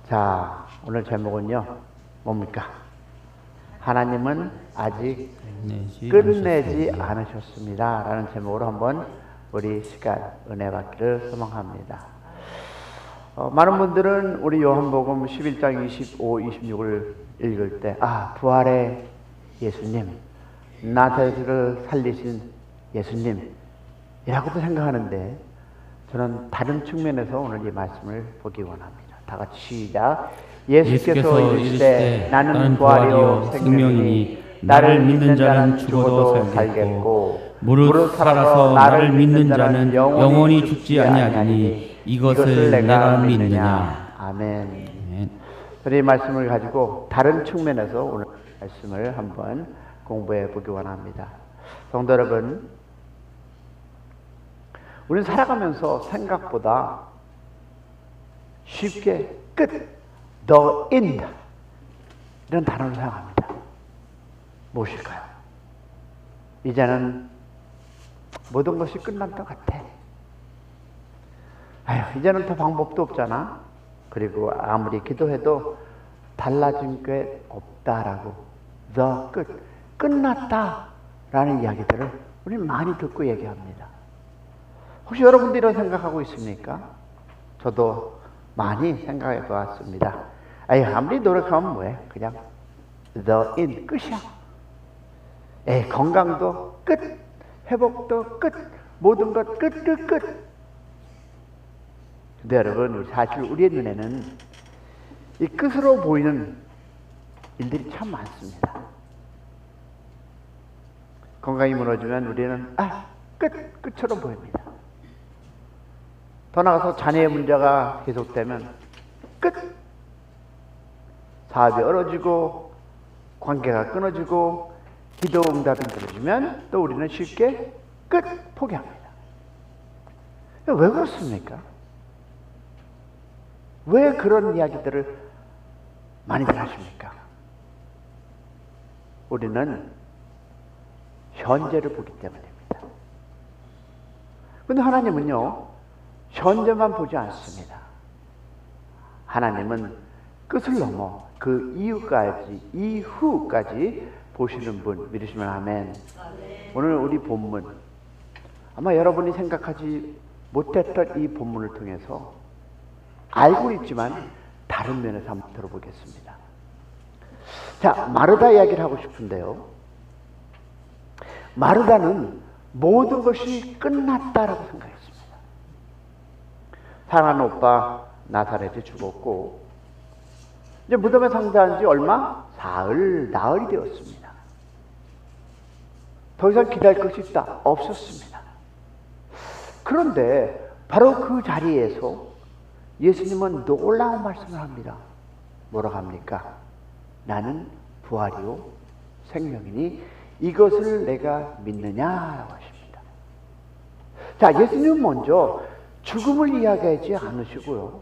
자, 오늘 제목은요, 뭡니까? 하나님은 아직 끝내지 않으셨습니다. 라는 제목으로 한번 우리 시간 은혜 받기를 소망합니다. 많은 분들은 우리 요한복음 11장 25, 26을 읽을 때, 부활의 예수님, 나사렛을 살리신 예수님, 이라고도 생각하는데, 저는 다른 측면에서 오늘 이 말씀을 보기 원합니다. 다 같이 시작. 예수께서 이르시되 나는 부활이요 생명이니 나를 믿는 자는 죽어도 살겠고 무릇 살아서 나를 믿는 자는 영원히 죽지 아니하리니 이것을 내가 믿느냐. 아멘. 저는 이 말씀을 가지고 다른 측면에서 오늘 말씀을 한번 공부해 보기 원합니다. 성도 여러분, 우리는 살아가면서 생각보다 쉽게 끝, the end 이런 단어를 사용합니다. 무엇일까요? 이제는 모든 것이 끝난 것 같아. 이제는 더 방법도 없잖아. 그리고 아무리 기도해도 달라진 게 없다라고 the 끝났다라는 이야기들을 우리는 많이 듣고 얘기합니다. 혹시 여러분도 이런 생각하고 있습니까? 저도 많이 생각해 보았습니다. 아무리 노력하면 뭐해? 그냥 the end, 끝이야. 건강도 끝, 회복도 끝, 모든 것 끝. 근데 여러분, 사실 우리의 눈에는 이 끝으로 보이는 일들이 참 많습니다. 건강이 무너지면 우리는 끝처럼 보입니다. 더 나아가서 자녀의 문제가 계속되면 끝! 사업이 얼어지고 관계가 끊어지고 기도 응답이 늦어지면 또 우리는 쉽게 끝! 포기합니다. 왜 그렇습니까? 왜 그런 이야기들을 많이들 하십니까? 우리는 현재를 보기 때문입니다. 그런데 하나님은요, 현재만 보지 않습니다. 하나님은 끝을 넘어 그 이후까지 보시는 분, 믿으시면 아멘. 오늘 우리 본문, 아마 여러분이 생각하지 못했던 이 본문을 통해서 알고 있지만 다른 면에서 한번 들어보겠습니다. 자, 마르다 이야기를 하고 싶은데요. 마르다는 모든 것이 끝났다라고 생각했습니다. 사랑하는 오빠 나사렛이 죽었고 이제 무덤에 상대한 지 얼마? 나흘이 되었습니다. 더 이상 기다릴 것이 있다? 없었습니다. 그런데 바로 그 자리에서 예수님은 놀라운 말씀을 합니다. 뭐라고 합니까? 나는 부활이요 생명이니 이것을 내가 믿느냐라고 하십니다. 자, 예수님은 먼저 죽음을 이야기하지 않으시고요.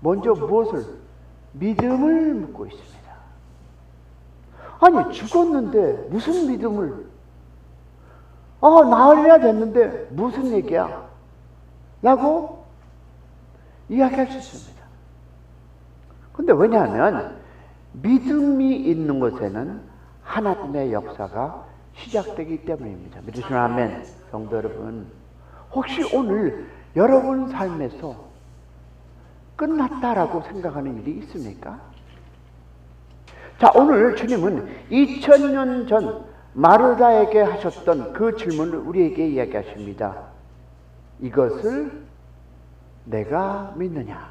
먼저 무엇을? 믿음을 묻고 있습니다. 아니, 죽었는데 무슨 믿음을? 나흘이나 됐는데 무슨 얘기야? 라고 이야기할 수 있습니다. 근데 왜냐하면 믿음이 있는 곳에는 하나님의 역사가 시작되기 때문입니다. 믿으시면 아멘. 성도 여러분, 혹시 오늘 여러분 삶에서 끝났다라고 생각하는 일이 있습니까? 자, 오늘 주님은 2000년 전 마르다에게 하셨던 그 질문을 우리에게 이야기하십니다. 이것을 내가 믿느냐?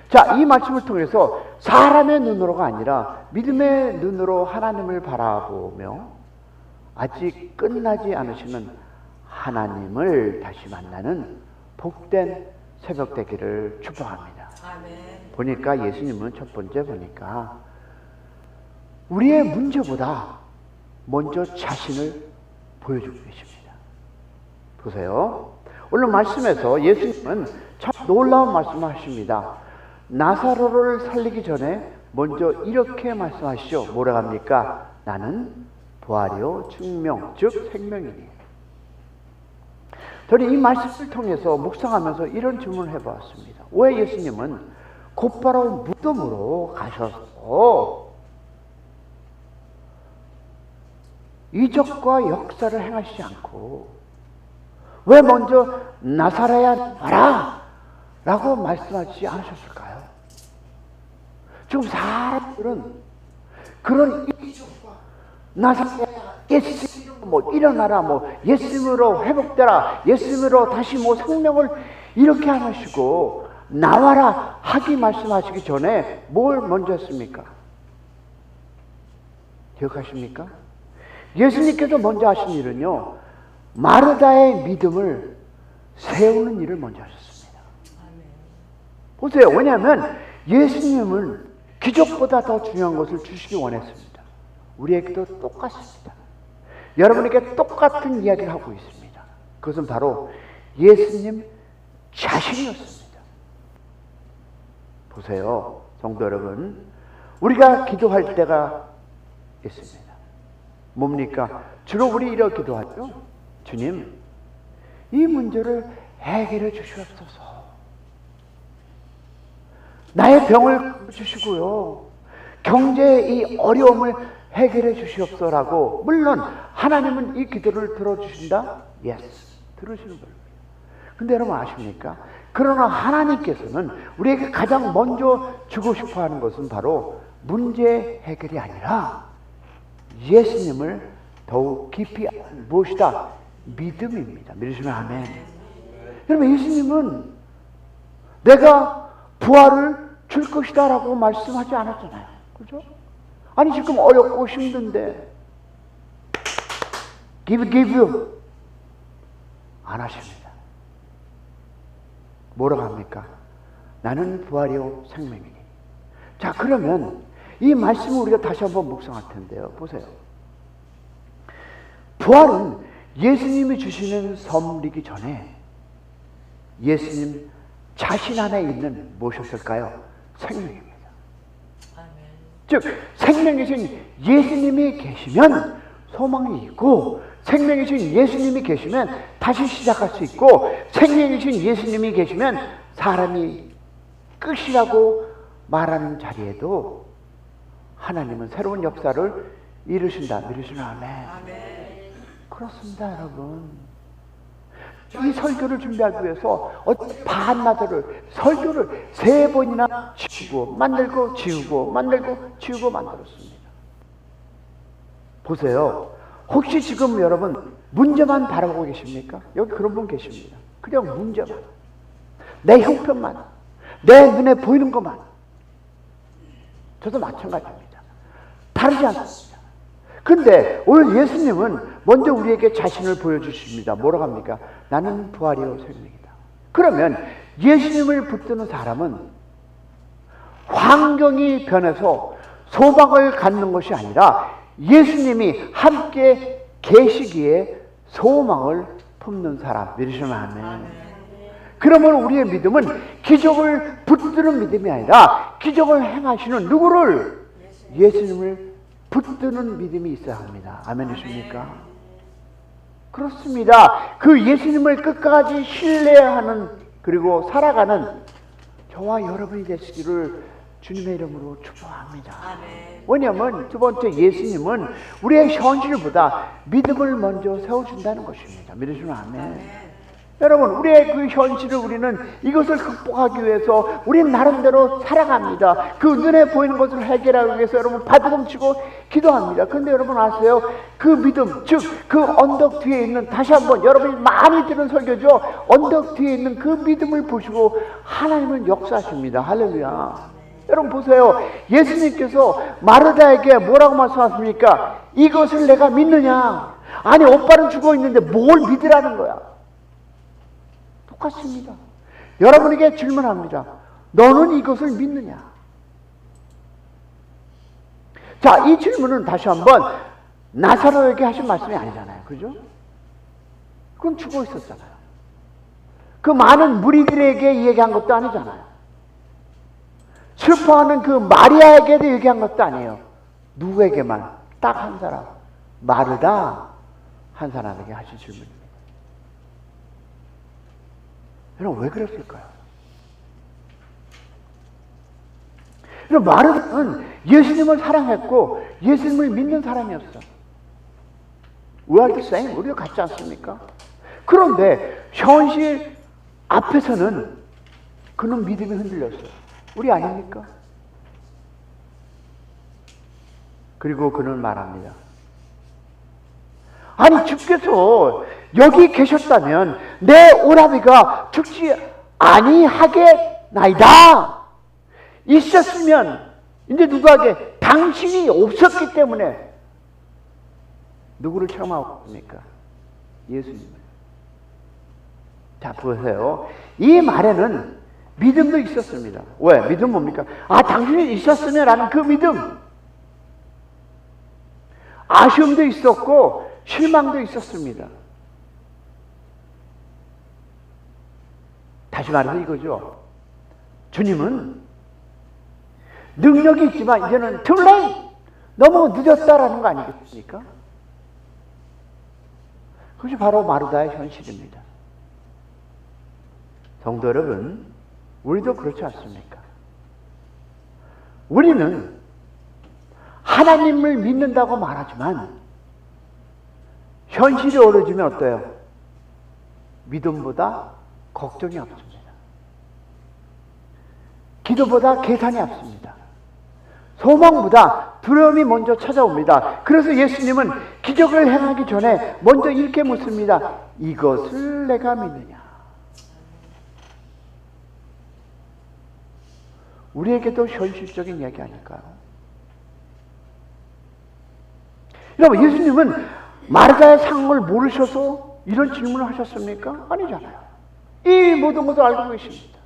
자, 이 말씀을 통해서 사람의 눈으로가 아니라 믿음의 눈으로 하나님을 바라보며 아직 끝나지 않으시는 하나님을 다시 만나는 복된 새벽 되기를 축복합니다. 아멘. 보니까 예수님은 첫 번째 보니까 우리의 문제보다 먼저 자신을 보여주고 계십니다. 보세요. 오늘 말씀에서 예수님은 참 놀라운 말씀을 하십니다. 나사로를 살리기 전에 먼저 이렇게 말씀하시죠. 뭐라고 합니까? 나는 부활이요 증명, 즉 생명이니. 저는 이 말씀을 통해서 묵상하면서 이런 질문을 해보았습니다. 왜 예수님은 곧바로 무덤으로 가셔서 이적과 역사를 행하시지 않고 왜 먼저 나사렛에 와라 라고 말씀하지 않으셨을까요? 지금 사람들은 그런 이적과 나사렛 예수 뭐 일어나라, 뭐 예수님으로 회복되라, 예수님으로 다시 뭐 생명을 이렇게 안 하시고 나와라 하기 말씀하시기 전에 뭘 먼저 했습니까? 기억하십니까? 예수님께서 먼저 하신 일은요, 마르다의 믿음을 세우는 일을 먼저 하셨습니다. 보세요. 왜냐하면 예수님은 기적보다 더 중요한 것을 주시기 원했습니다. 우리에게도 똑같습니다. 여러분에게 똑같은 이야기를 하고 있습니다. 그것은 바로 예수님 자신이었습니다. 보세요, 성도 여러분, 우리가 기도할 때가 있습니다. 뭡니까? 주로 우리 이렇게 기도하죠. 주님, 이 문제를 해결해 주시옵소서. 나의 병을 주시고요, 경제의 이 어려움을 해결해 주시옵소서라고. 물론 하나님은 이 기도를 들어주신다? Yes, 들으시는 거예요. 근데 여러분 아십니까? 그러나 하나님께서는 우리에게 가장 먼저 주고 싶어하는 것은 바로 문제 해결이 아니라 예수님을 더욱 깊이 무엇이다? 믿음입니다. 믿으시면 아멘. 여러분, 예수님은 내가 부활을 줄 것이다 라고 말씀하지 않았잖아요. 그죠? 아니 지금 어렵고 힘든데 give 안 하십니다. 뭐라고 합니까? 나는 부활이요 생명이니. 자, 그러면 이 말씀을 우리가 다시 한번 묵상할 텐데요. 보세요. 부활은 예수님이 주시는 선물이기 전에 예수님 자신 안에 있는 무엇이었을까요? 생명입니다. 즉 생명이신 예수님이 계시면 소망이 있고, 생명이신 예수님이 계시면 다시 시작할 수 있고, 생명이신 예수님이 계시면 사람이 끝이라고 말하는 자리에도 하나님은 새로운 역사를 이루신다. 믿으시면 아멘. 그렇습니다, 여러분. 이 설교를 준비하기 위해서 반나절을 설교를 3번이나 지우고 만들고 지우고 만들고 지우고 만들었습니다. 보세요. 혹시 지금 여러분 문제만 바라보고 계십니까? 여기 그런 분 계십니다. 그냥 문제만, 내 형편만, 내 눈에 보이는 것만. 저도 마찬가지입니다. 다르지 않습니다. 근데 오늘 예수님은 먼저 우리에게 자신을 보여주십니다. 뭐라고 합니까? 나는 부활이요 생명이다. 그러면 예수님을 붙드는 사람은 환경이 변해서 소망을 갖는 것이 아니라 예수님이 함께 계시기에 소망을 품는 사람. 믿으시면 아멘. 그러면 우리의 믿음은 기적을 붙드는 믿음이 아니라 기적을 행하시는 누구를? 예수님을 붙드는 믿음이 있어야 합니다. 아멘이십니까? 그렇습니다. 그 예수님을 끝까지 신뢰하는, 그리고 살아가는 저와 여러분이 되시기를 주님의 이름으로 축복합니다. 왜냐하면 두 번째, 예수님은 우리의 현실보다 믿음을 먼저 세워준다는 것입니다. 믿으시면 아멘. 여러분, 우리의 그 현실을 우리는 이것을 극복하기 위해서 우리는 나름대로 살아갑니다. 그 눈에 보이는 것을 해결하기 위해서 여러분 바둑음치고 기도합니다. 그런데 여러분 아세요? 그 믿음, 즉 그 언덕 뒤에 있는, 다시 한번 여러분이 많이 들은 설교죠. 언덕 뒤에 있는 그 믿음을 보시고 하나님은 역사하십니다. 할렐루야. 여러분 보세요. 예수님께서 마르다에게 뭐라고 말씀하십니까? 이것을 내가 믿느냐? 아니, 오빠는 죽어 있는데 뭘 믿으라는 거야? 똑같습니다. 여러분에게 질문합니다. 너는 이것을 믿느냐? 자, 이 질문은 다시 한번 나사로에게 하신 말씀이 아니잖아요. 그죠? 그건 죽어 있었잖아요. 그 많은 무리들에게 얘기한 것도 아니잖아요. 슬퍼하는 그 마리아에게도 얘기한 것도 아니에요. 누구에게만? 딱 한 사람, 마르다 한 사람에게 하신 질문입니다. 여러분 왜 그랬을까요? 여러분 마르다는 예수님을 사랑했고 예수님을 믿는 사람이었어. We are the same. 우리가 같지 않습니까? 그런데 현실 앞에서는 그는 믿음이 흔들렸어요. 우리 아닙니까? 그리고 그는 말합니다. 아니 주께서 여기 계셨다면 내 오라비가 죽지 아니하겠나이다. 있었으면 이제 누구에게 당신이 없었기 때문에 누구를 체험하고 있습니까? 예수님을. 자 보세요. 이 말에는 믿음도 있었습니다. 왜? 믿음 뭡니까? 아 당신이 있었으면 라는 그 믿음. 아쉬움도 있었고 실망도 있었습니다. 다시 말해서 이거죠. 주님은 능력이 있지만 이제는 too late! 너무 늦었다라는 거 아니겠습니까? 그것이 바로 마르다의 현실입니다. 성도 여러분, 우리도 그렇지 않습니까? 우리는 하나님을 믿는다고 말하지만 현실이 어려지면 어때요? 믿음보다 걱정이 앞섭니다. 기도보다 계산이 앞섭니다. 소망보다 두려움이 먼저 찾아옵니다. 그래서 예수님은 기적을 행하기 전에 먼저 이렇게 묻습니다. 이것을 내가 믿느냐? 우리에게도 현실적인 이야기 아닐까요? 여러분, 예수님은 마르다의 상황을 모르셔서 이런 질문을 하셨습니까? 아니잖아요. 이 모든 것을 알고 계십니다.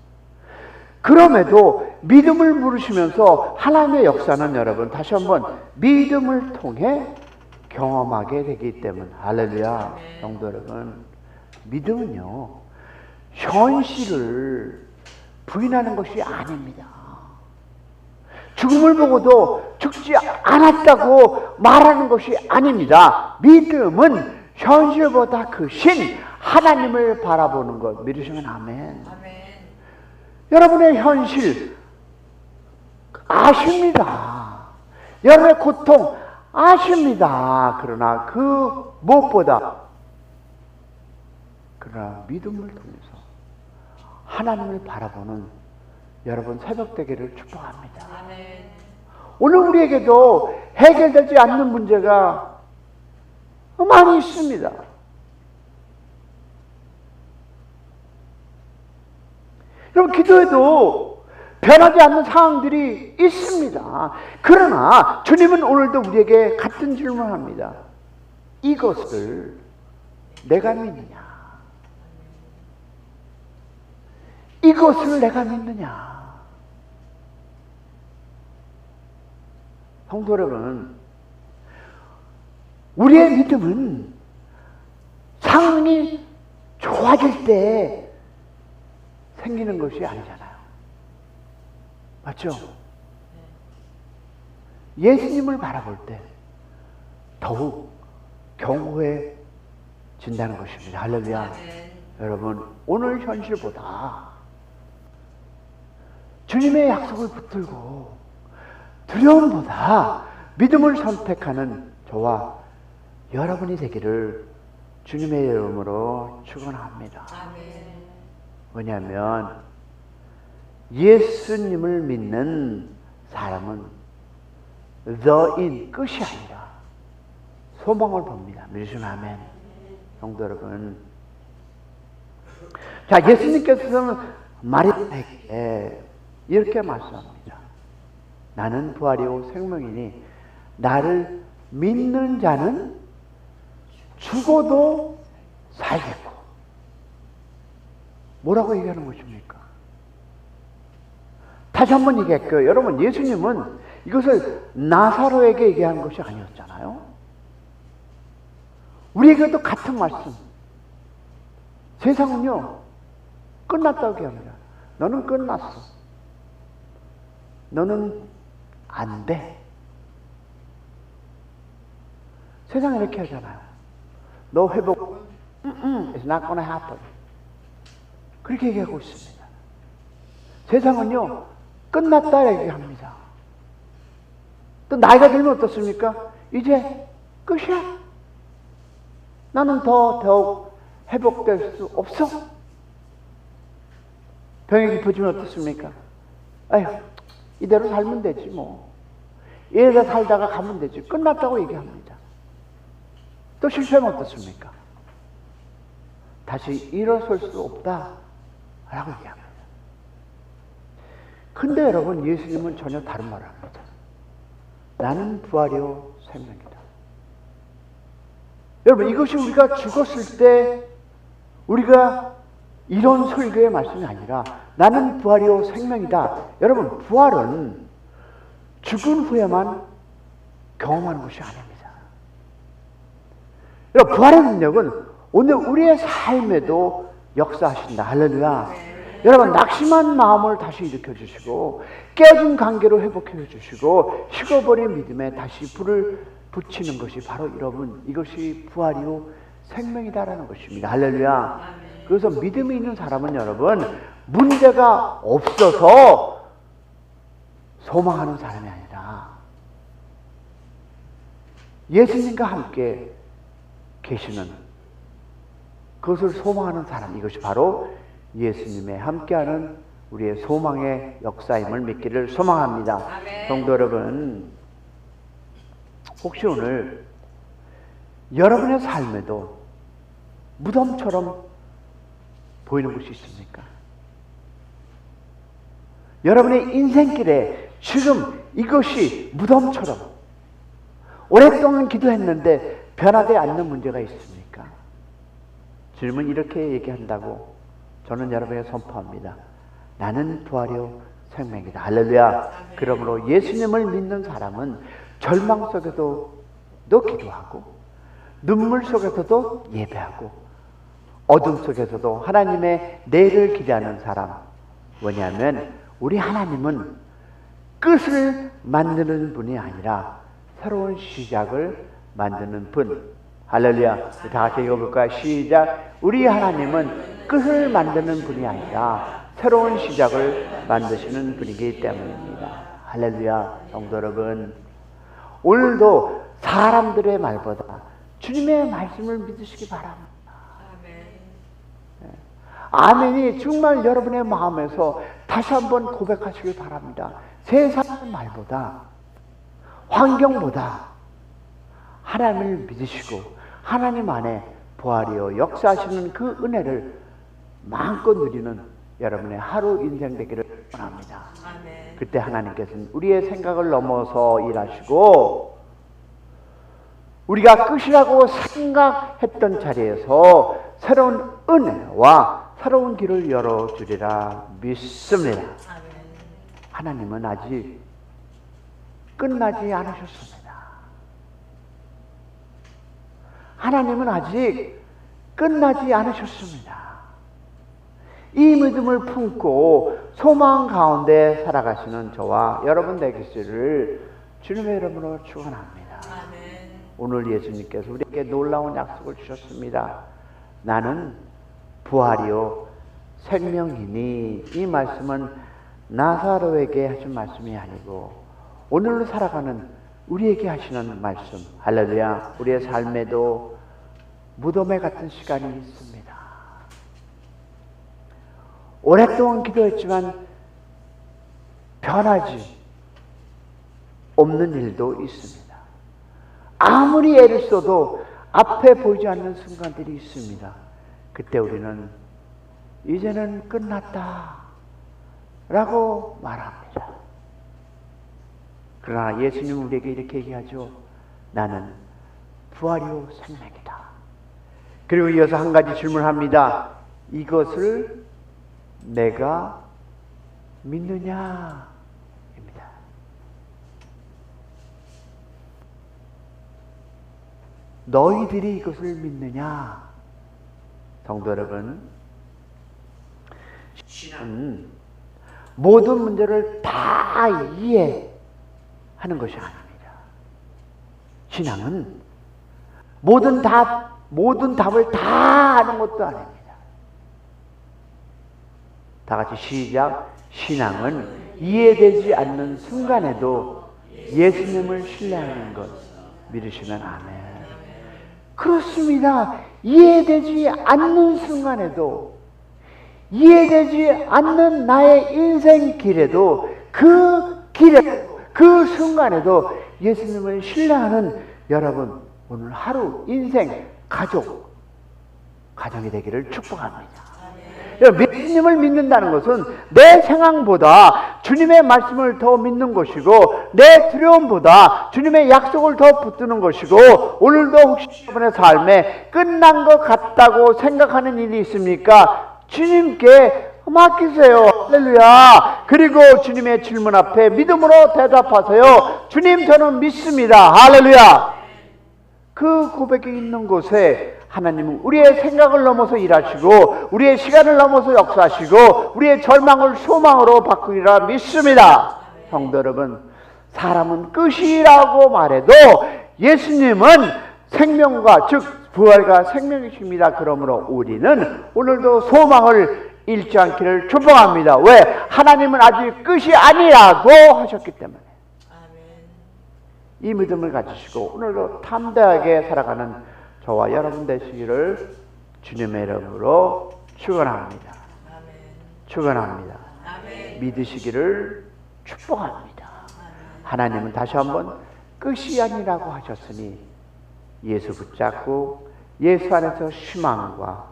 그럼에도 믿음을 물으시면서 하나님의 역사는 여러분 다시 한번 믿음을 통해 경험하게 되기 때문에 할렐루야. 성도 여러분, 믿음은요 현실을 부인하는 것이 아닙니다. 죽음을 보고도 죽지 않았다고 말하는 것이 아닙니다. 믿음은 현실보다 크신 하나님을 바라보는 것. 믿으시면 아멘. 아멘. 여러분의 현실 아십니다. 여러분의 고통 아십니다. 그러나 그 무엇보다 그러나 믿음을 통해서 하나님을 바라보는 여러분 새벽 되기를 축복합니다. 아멘. 오늘 우리에게도 해결되지 않는 문제가 많이 있습니다. 여러분 기도해도 변하지 않는 상황들이 있습니다. 그러나 주님은 오늘도 우리에게 같은 질문을 합니다. 이것을 내가 믿느냐? 이것을 내가 믿느냐? 성도 여러분, 우리의 믿음은 상황이 좋아질 때 생기는 것이 아니잖아요. 맞죠? 예수님을 바라볼 때 더욱 견고해진다는 것입니다. 할렐루야. 여러분, 오늘 현실보다 주님의 약속을 붙들고 두려움보다 믿음을 선택하는 저와 여러분이 되기를 주님의 이름으로 축원합니다. 왜냐하면 예수님을 믿는 사람은 the in 끝이 아니라 소망을 봅니다. 믿으시면 아멘. 성도 여러분, 자 예수님께서는 마리아에게 이렇게 말씀합니다. 나는 부활이요 생명이니 나를 믿는 자는 죽어도 살겠고. 뭐라고 얘기하는 것입니까? 다시 한번 얘기할게요. 여러분, 예수님은 이것을 나사로에게 얘기한 것이 아니었잖아요. 우리에게도 같은 말씀. 세상은요 끝났다고 얘기합니다. 너는 끝났어. 너는 안 돼. 세상은 이렇게 하잖아요. 너 회복은 it's not gonna happen. 그렇게 얘기하고 있습니다. 세상은요, 끝났다 얘기합니다. 또 나이가 들면 어떻습니까? 이제 끝이야. 나는 더욱 회복될 수 없어. 병이 깊어지면 어떻습니까? 아휴, 이대로 살면 되지 뭐. 이래서 살다가 가면 되지. 끝났다고 얘기합니다. 또 실패하면 어떻습니까? 다시 일어설 수 없다라고 얘기합니다. 근데 여러분, 예수님은 전혀 다른 말을 합니다. 나는 부활이요 생명이다. 여러분, 이것이 우리가 죽었을 때 우리가 이런 설교의 말씀이 아니라 나는 부활이요 생명이다. 여러분, 부활은 죽은 후에만 경험하는 것이 아닙니다. 여러분, 부활의 능력은 오늘 우리의 삶에도 역사하신다. 할렐루야. 여러분, 낙심한 마음을 다시 일으켜주시고 깨진 관계로 회복해 주시고 식어버린 믿음에 다시 불을 붙이는 것이 바로 여러분, 이것이 부활이요 생명이다라는 것입니다. 할렐루야. 그래서 믿음이 있는 사람은 여러분, 문제가 없어서 소망하는 사람이 아니라 예수님과 함께 계시는 그것을 소망하는 사람, 이것이 바로 예수님의 함께하는 우리의 소망의 역사임을 믿기를 소망합니다. 성도 여러분, 혹시 오늘 여러분의 삶에도 무덤처럼 보이는 것이 있습니까? 여러분의 인생길에 지금 이것이 무덤처럼 오랫동안 기도했는데 변화되지 않는 문제가 있습니까? 주님은 이렇게 얘기한다고 저는 여러분에게 선포합니다. 나는 부활이요 생명이다. 할렐루야. 그러므로 예수님을 믿는 사람은 절망 속에서도 기도하고 눈물 속에서도 예배하고 어둠 속에서도 하나님의 내일을 기대하는 사람. 왜냐하면 우리 하나님은 끝을 만드는 분이 아니라 새로운 시작을 만드는 분. 할렐루야. 다 같이 읽어볼까요? 시작. 우리 하나님은 끝을 만드는 분이 아니라 새로운 시작을 만드시는 분이기 때문입니다. 할렐루야. 성도 여러분, 오늘도 사람들의 말보다 주님의 말씀을 믿으시기 바랍니다. 아멘이 정말 여러분의 마음에서 다시 한번 고백하시길 바랍니다. 세상의 말보다, 환경보다 하나님을 믿으시고 하나님 안에 부활이요 역사하시는 그 은혜를 마음껏 누리는 여러분의 하루 인생 되기를 원합니다. 그때 하나님께서는 우리의 생각을 넘어서 일하시고 우리가 끝이라고 생각했던 자리에서 새로운 은혜와 새로운 길을 열어주리라 믿습니다. 하나님은 아직 끝나지 않으셨습니다. 하나님은 아직 끝나지 않으셨습니다. 이 믿음을 품고 소망 가운데 살아가시는 저와 여러분 되기를 주님의 이름으로 축원합니다. 오늘 예수님께서 우리에게 놀라운 약속을 주셨습니다. 나는 부활이요 생명이니. 이 말씀은 나사로에게 하신 말씀이 아니고 오늘로 살아가는 우리에게 하시는 말씀. 할렐루야. 우리의 삶에도 무덤에 같은 시간이 있습니다. 오랫동안 기도했지만 변하지 없는 일도 있습니다. 아무리 애를 써도 앞에 보이지 않는 순간들이 있습니다. 그때 우리는 이제는 끝났다 라고 말합니다. 그러나 예수님은 우리에게 이렇게 얘기하죠. 나는 부활이요 생명이다. 그리고 이어서 한 가지 질문합니다. 이것을 내가 믿느냐? 입니다. 너희들이 이것을 믿느냐? 성도 여러분, 신앙은 모든 문제를 다 이해하는 것이 아닙니다. 신앙은 모든 답을 다 아는 것도 아닙니다. 다 같이 시작. 신앙은 이해되지 않는 순간에도 예수님을 신뢰하는 것 믿으시면 아멘. 그렇습니다. 이해되지 않는 순간에도, 이해되지 않는 나의 인생 길에도, 그 길에, 그 순간에도 예수님을 신뢰하는 여러분, 오늘 하루 인생 가정이 되기를 축복합니다. 예수님을 믿는다는 것은 내 상황보다 주님의 말씀을 더 믿는 것이고, 내 두려움보다 주님의 약속을 더 붙드는 것이고, 오늘도 혹시 여러분의 삶에 끝난 것 같다고 생각하는 일이 있습니까? 주님께 맡기세요. 할렐루야. 그리고 주님의 질문 앞에 믿음으로 대답하세요. 주님, 저는 믿습니다. 할렐루야. 그 고백이 있는 곳에 하나님은 우리의 생각을 넘어서 일하시고, 우리의 시간을 넘어서 역사하시고, 우리의 절망을 소망으로 바꾸리라 믿습니다. 성도 여러분, 사람은 끝이라고 말해도 예수님은 생명과, 즉 부활과 생명이십니다. 그러므로 우리는 오늘도 소망을 잃지 않기를 축복합니다. 왜? 하나님은 아직 끝이 아니라고 하셨기 때문에. 이 믿음을 가지시고 오늘도 담대하게 살아가는 저와 여러분 되시기를 주님의 이름으로 축원합니다. 축원합니다. 믿으시기를 축복합니다. 하나님은 다시 한번 끝이 아니라고 하셨으니 예수 붙잡고 예수 안에서 희망과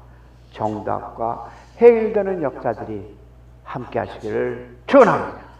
정답과 해일되는 역사들이 함께 하시기를 축원합니다.